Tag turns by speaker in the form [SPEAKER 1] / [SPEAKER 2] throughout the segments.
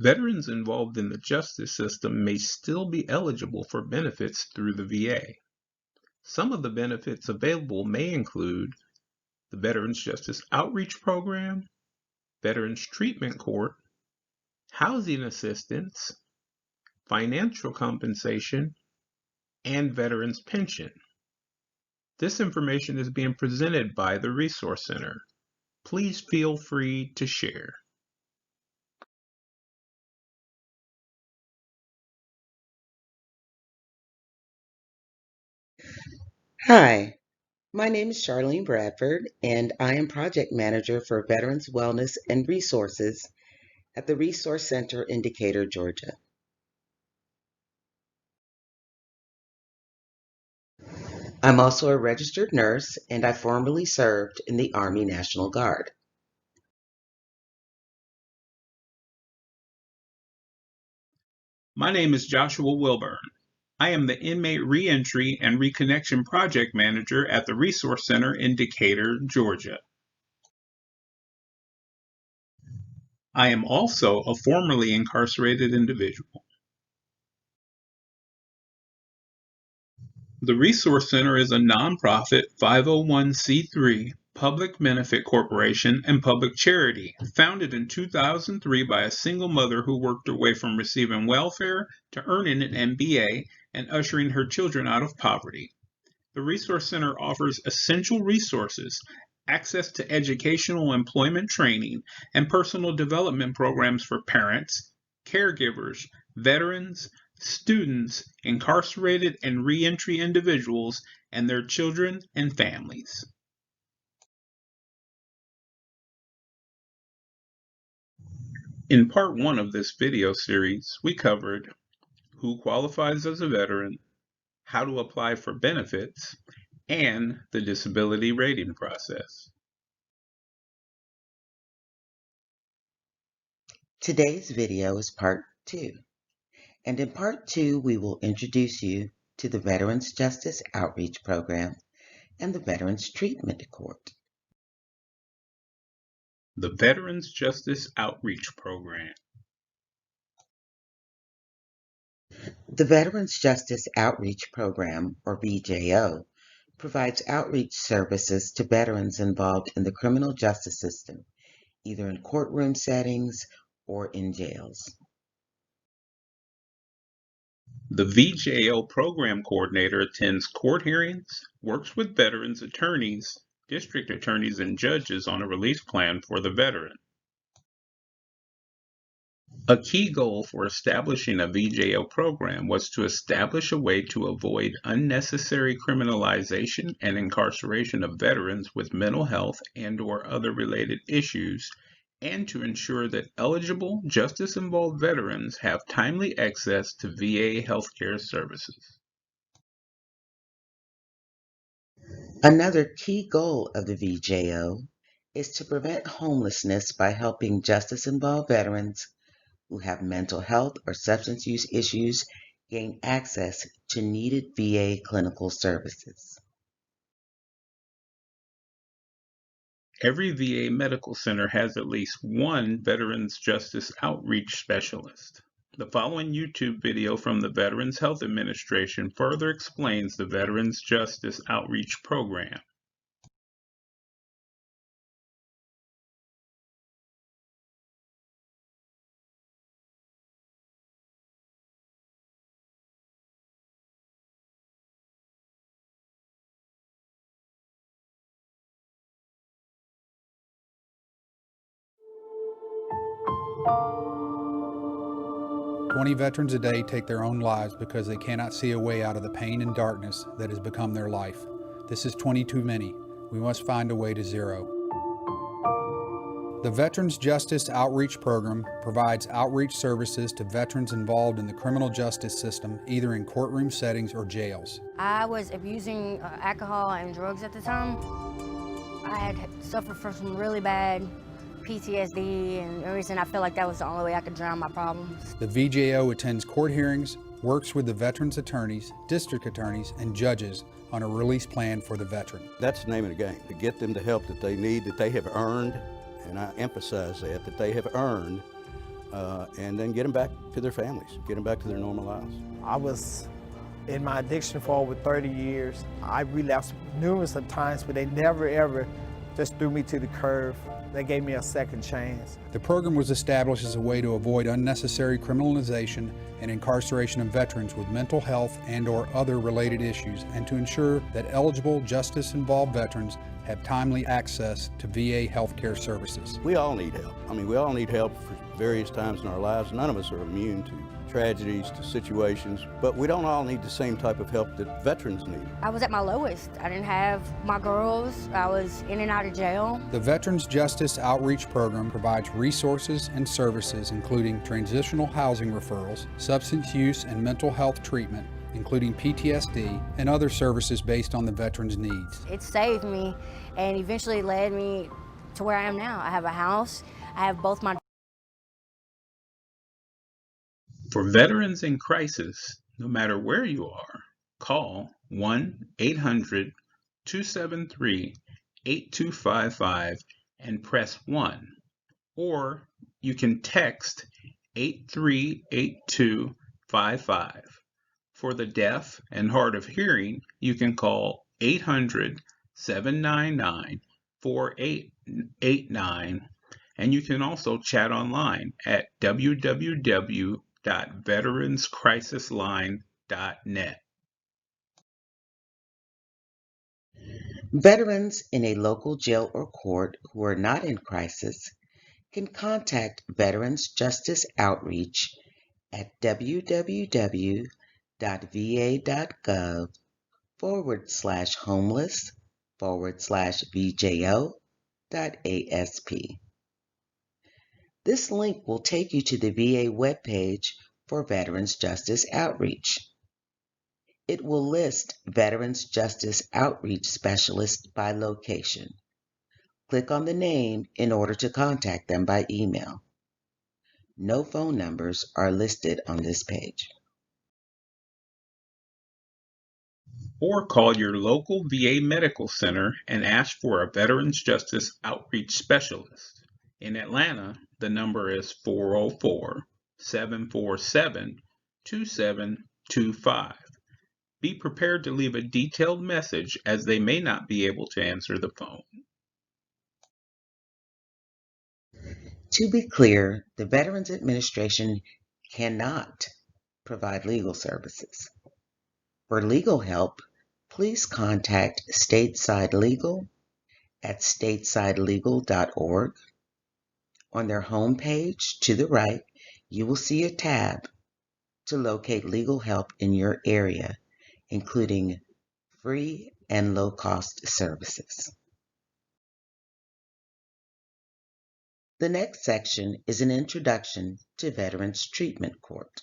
[SPEAKER 1] Veterans involved in the justice system may still be eligible for benefits through the VA. Some of the benefits available may include the Veterans Justice Outreach Program, Veterans Treatment Court, housing assistance, financial compensation, and veterans pension. This information is being presented by the Resource Center. Please feel free to share.
[SPEAKER 2] Hi, my name is Charlene Bradford, and I am Project Manager for Veterans Wellness and Resources at the Resource Center in Decatur, Georgia. I'm also a registered nurse, and I formerly served in the Army National Guard.
[SPEAKER 1] My name is Joshua Wilburn. I am the Inmate Reentry and Reconnection Project Manager at the Resource Center in Decatur, Georgia. I am also a formerly incarcerated individual. The Resource Center is a nonprofit 501c3 public benefit corporation and public charity, founded in 2003 by a single mother who worked her way from receiving welfare to earning an MBA and ushering her children out of poverty. The Resource Center offers essential resources, access to educational employment training, and personal development programs for parents, caregivers, veterans, students, incarcerated and reentry individuals, and their children and families. In part 1 of this video series, we covered who qualifies as a veteran, how to apply for benefits, and the disability rating process.
[SPEAKER 2] Today's video is part 2, and in part 2 we will introduce you to the Veterans Justice Outreach Program and the Veterans Treatment Court.
[SPEAKER 1] The Veterans Justice Outreach Program.
[SPEAKER 2] The Veterans Justice Outreach Program, or VJO, provides outreach services to veterans involved in the criminal justice system, either in courtroom settings or in jails.
[SPEAKER 1] The VJO Program Coordinator attends court hearings, works with veterans attorneys, district attorneys, and judges on a release plan for the veteran. A key goal for establishing a VJO program was to establish a way to avoid unnecessary criminalization and incarceration of veterans with mental health and/or other related issues, and to ensure that eligible justice-involved veterans have timely access to VA healthcare services.
[SPEAKER 2] Another key goal of the VJO is to prevent homelessness by helping justice-involved veterans who have mental health or substance use issues gain access to needed VA clinical services.
[SPEAKER 1] Every VA medical center has at least one Veterans Justice Outreach Specialist. The following YouTube video from the Veterans Health Administration further explains the Veterans Justice Outreach Program.
[SPEAKER 3] "20 veterans a day take their own lives because they cannot see a way out of the pain and darkness that has become their life. This is 20 too many. We must find a way to zero." The Veterans Justice Outreach Program provides outreach services to veterans involved in the criminal justice system, either in courtroom settings or jails.
[SPEAKER 4] I was abusing alcohol and drugs at the time. I had suffered from some really bad PTSD, and the reason I felt like that was the only way I could drown my problems.
[SPEAKER 3] The VJO attends court hearings, works with the veterans' attorneys, district attorneys, and judges on a release plan for the veteran.
[SPEAKER 5] That's the name of the game, to get them the help that they need, that they have earned, and I emphasize that they have earned and then get them back to their families, get them back to their normal lives.
[SPEAKER 6] I was in my addiction for over 30 years. I relapsed numerous of times, but they never ever just threw me to the curb. They gave me a second chance.
[SPEAKER 3] The program was established as a way to avoid unnecessary criminalization and incarceration of veterans with mental health and/or other related issues, and to ensure that eligible justice-involved veterans have timely access to VA healthcare services.
[SPEAKER 5] We all need help. I mean, we all need help for various times in our lives. None of us are immune to tragedies, to situations, but we don't all need the same type of help that veterans need.
[SPEAKER 4] I was at my lowest. I didn't have my girls. I was in and out of jail.
[SPEAKER 3] The Veterans Justice Outreach Program provides resources and services including transitional housing referrals, substance use and mental health treatment, including PTSD, and other services based on the veteran's needs.
[SPEAKER 4] It saved me and eventually led me to where I am now. I have a house. I have both my.
[SPEAKER 1] For veterans in crisis, no matter where you are, call 1-800-273-8255 and press 1. Or you can text 838255. For the deaf and hard of hearing, you can call 800-799-4889, and you can also chat online at www.veteranscrisisline.net.
[SPEAKER 2] Veterans in a local jail or court who are not in crisis can contact Veterans Justice Outreach at www.va.gov/homeless/VJO.ASP. This link will take you to the VA webpage for Veterans Justice Outreach. It will list Veterans Justice Outreach Specialists by location. Click on the name in order to contact them by email. No phone numbers are listed on this page.
[SPEAKER 1] Or call your local VA medical center and ask for a Veterans Justice Outreach Specialist. In Atlanta, the number is 404-747-2725. Be prepared to leave a detailed message as they may not be able to answer the phone.
[SPEAKER 2] To be clear, the Veterans Administration cannot provide legal services. For legal help, please contact Stateside Legal at statesidelegal.org. On their homepage, to the right, you will see a tab to locate legal help in your area, including free and low-cost services. The next section is an introduction to Veterans Treatment Court.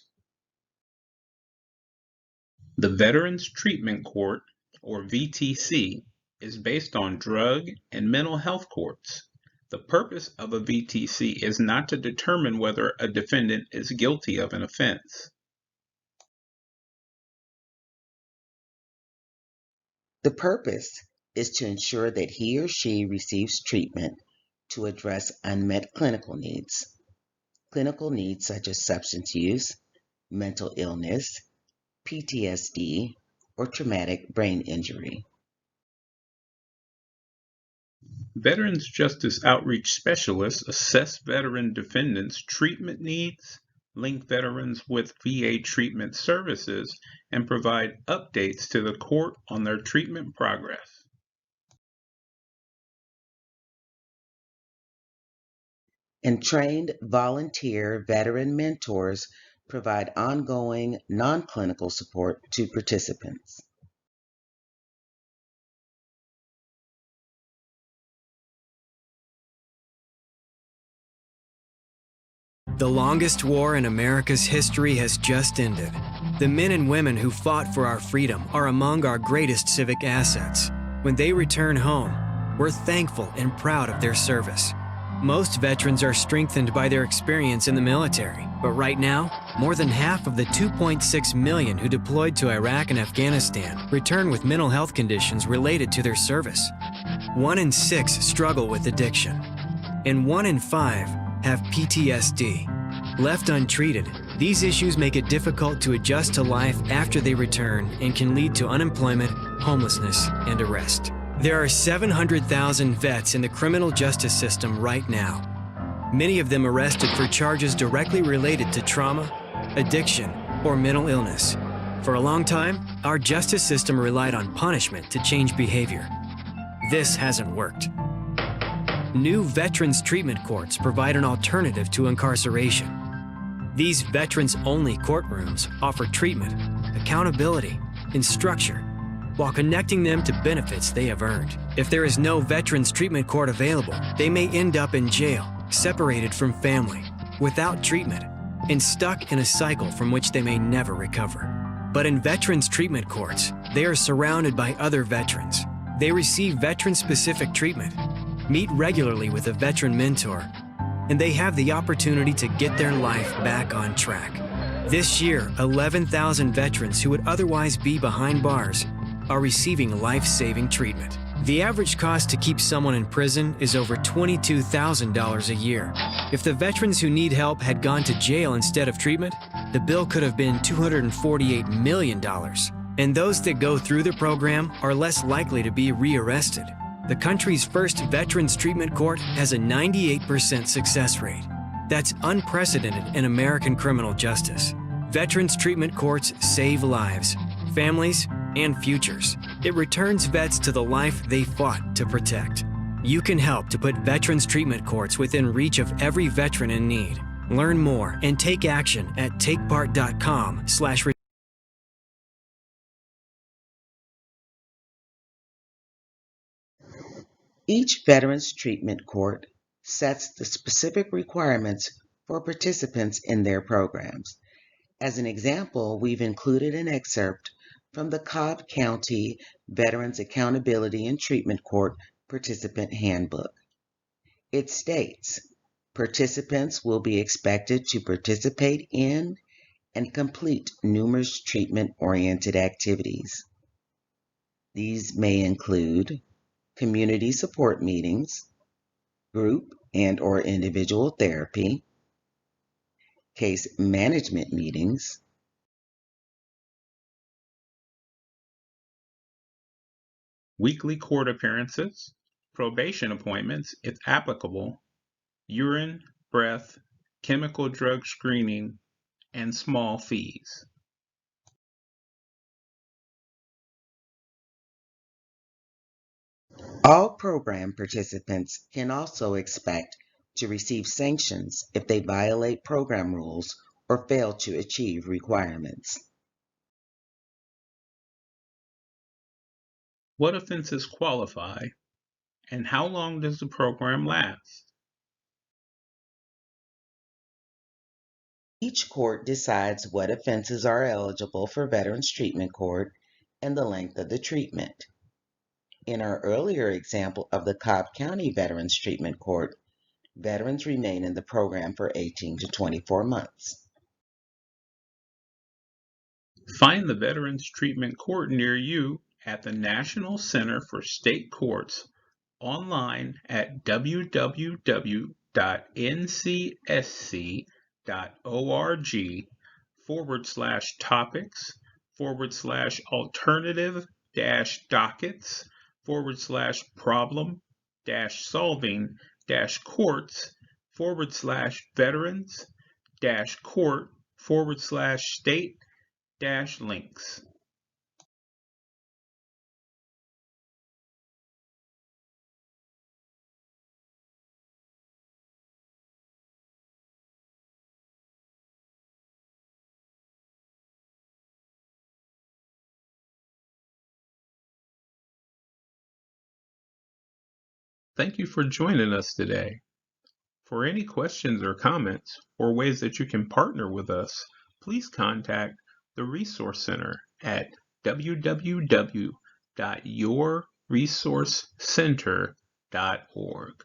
[SPEAKER 1] The Veterans Treatment Court, or VTC, is based on drug and mental health courts. The purpose of a VTC is not to determine whether a defendant is guilty of an offense.
[SPEAKER 2] The purpose is to ensure that he or she receives treatment to address unmet clinical needs such as substance use, mental illness, PTSD, or traumatic brain injury.
[SPEAKER 1] Veterans Justice Outreach Specialists assess veteran defendants' treatment needs, link veterans with VA treatment services, and provide updates to the court on their treatment progress.
[SPEAKER 2] And trained volunteer veteran mentors provide ongoing non-clinical support to participants.
[SPEAKER 7] The longest war in America's history has just ended. The men and women who fought for our freedom are among our greatest civic assets. When they return home, we're thankful and proud of their service. Most veterans are strengthened by their experience in the military, but right now, more than half of the 2.6 million who deployed to Iraq and Afghanistan return with mental health conditions related to their service. 1 in 6 struggle with addiction, and 1 in 5 have PTSD. Left untreated, these issues make it difficult to adjust to life after they return and can lead to unemployment, homelessness, and arrest. There are 700,000 vets in the criminal justice system right now, many of them arrested for charges directly related to trauma, addiction, or mental illness. For a long time, our justice system relied on punishment to change behavior. This hasn't worked. New veterans treatment courts provide an alternative to incarceration. These veterans-only courtrooms offer treatment, accountability, and structure, while connecting them to benefits they have earned. If there is no veterans treatment court available, they may end up in jail, separated from family, without treatment, and stuck in a cycle from which they may never recover. But in veterans treatment courts, they are surrounded by other veterans. They receive veteran-specific treatment, meet regularly with a veteran mentor, and they have the opportunity to get their life back on track. This year, 11,000 veterans who would otherwise be behind bars are receiving life-saving treatment. The average cost to keep someone in prison is over $22,000 a year. If the veterans who need help had gone to jail instead of treatment, the bill could have been $248 million. And those that go through the program are less likely to be rearrested. The country's first veterans treatment court has a 98% success rate. That's unprecedented in American criminal justice. Veterans treatment courts save lives, families, and futures. It returns vets to the life they fought to protect. You can help to put veterans treatment courts within reach of every veteran in need. Learn more and take action at takepart.com/.
[SPEAKER 2] Each Veterans Treatment Court sets the specific requirements for participants in their programs. As an example, we've included an excerpt from the Cobb County Veterans Accountability and Treatment Court Participant Handbook. It states, participants will be expected to participate in and complete numerous treatment-oriented activities. These may include community support meetings, group and/or individual therapy, case management meetings,
[SPEAKER 1] weekly court appearances, probation appointments if applicable, urine, breath, chemical drug screening, and small fees.
[SPEAKER 2] All program participants can also expect to receive sanctions if they violate program rules or fail to achieve requirements.
[SPEAKER 1] What offenses qualify, and how long does the program last?
[SPEAKER 2] Each court decides what offenses are eligible for Veterans Treatment Court and the length of the treatment. In our earlier example of the Cobb County Veterans Treatment Court, veterans remain in the program for 18 to 24 months.
[SPEAKER 1] Find the Veterans Treatment Court near you at the National Center for State Courts online at www.ncsc.org/problem-solving-courts/veterans-court/state-links. Thank you for joining us today. For any questions or comments or ways that you can partner with us, please contact the Resource Center at www.yourresourcecenter.org.